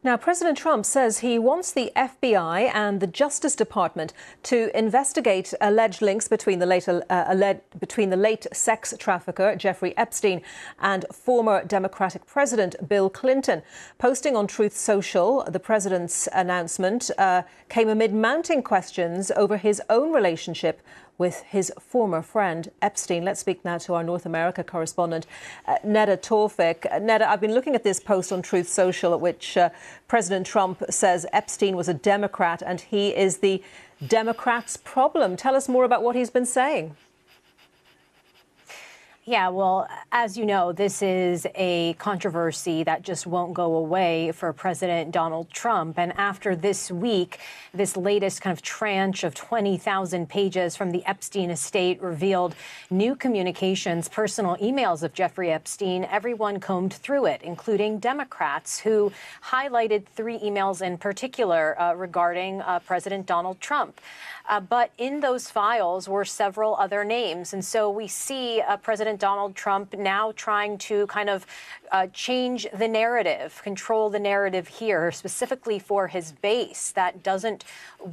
Now, President Trump says he wants the FBI and the Justice Department to investigate alleged links between the late sex trafficker Jeffrey Epstein and former Democratic President Bill Clinton. Posting on Truth Social, the president's announcement came amid mounting questions over his own relationship with his former friend Epstein. Let's speak now to our North America correspondent, Neda Tawfik. Neda, I've been looking at this post on Truth Social at which President Trump says Epstein was a Democrat and he is the Democrats' problem. Tell us more about what he's been saying. Yeah, well, as you know, this is a controversy that just won't go away for President Donald Trump. And after this week, this latest kind of tranche of 20,000 pages from the Epstein estate revealed new communications, personal emails of Jeffrey Epstein. Everyone combed through it, including Democrats, who highlighted 3 emails in particular regarding President Donald Trump. But in those files were several other names. And so we see President Donald Trump now trying to kind of change the narrative, control the narrative here, specifically for his base that doesn't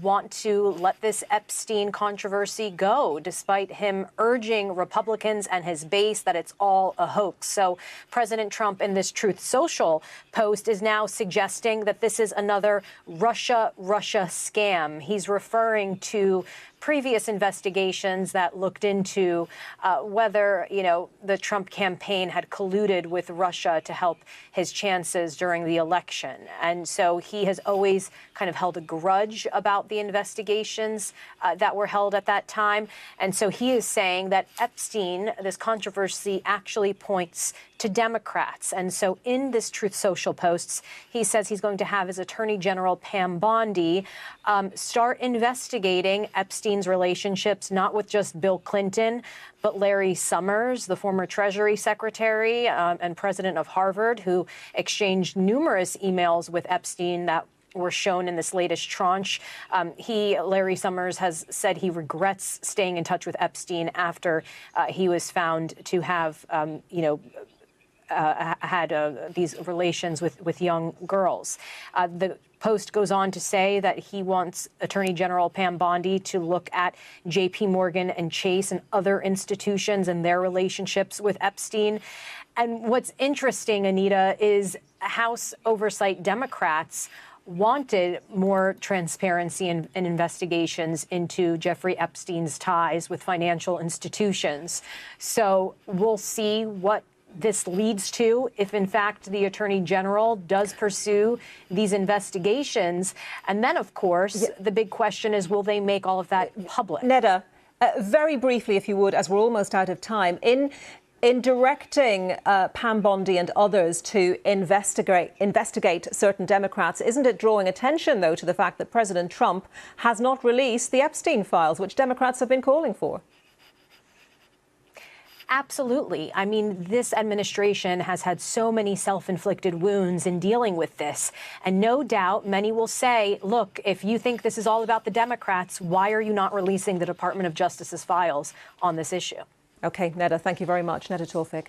want to let this Epstein controversy go, despite him urging Republicans and his base that it's all a hoax. So President Trump in this Truth Social post is now suggesting that this is another Russia scam. He's referring to previous investigations that looked into whether, the Trump campaign had colluded with Russia to help his chances during the election. And so he has always kind of held a grudge about the investigations that were held at that time. And so he is saying that Epstein, this controversy, actually points to Democrats. And so in this Truth Social posts, he says he's going to have his Attorney General Pam Bondi start investigating Epstein's relationships, not with just Bill Clinton, but Larry Summers, the former Treasury Secretary and president of Harvard, who exchanged numerous emails with Epstein that were shown in this latest tranche. Larry Summers, has said he regrets staying in touch with Epstein after he was found to have, had these relations with young girls. The Post goes on to say that he wants Attorney General Pam Bondi to look at J.P. Morgan and Chase and other institutions and their relationships with Epstein. And what's interesting, Anita, is House Oversight Democrats wanted more transparency and investigations into Jeffrey Epstein's ties with financial institutions. So we'll see what this leads to, if in fact the Attorney General does pursue these investigations. And then, of course, the big question is, will they make all of that public? Neda, very briefly, if you would, as we're almost out of time, in directing Pam Bondi and others to investigate certain Democrats, isn't it drawing attention, though, to the fact that President Trump has not released the Epstein files, which Democrats have been calling for? Absolutely. I mean, this administration has had so many self-inflicted wounds in dealing with this. And no doubt many will say, look, if you think this is all about the Democrats, why are you not releasing the Department of Justice's files on this issue? OK, Neda, thank you very much. Neda Tawfik.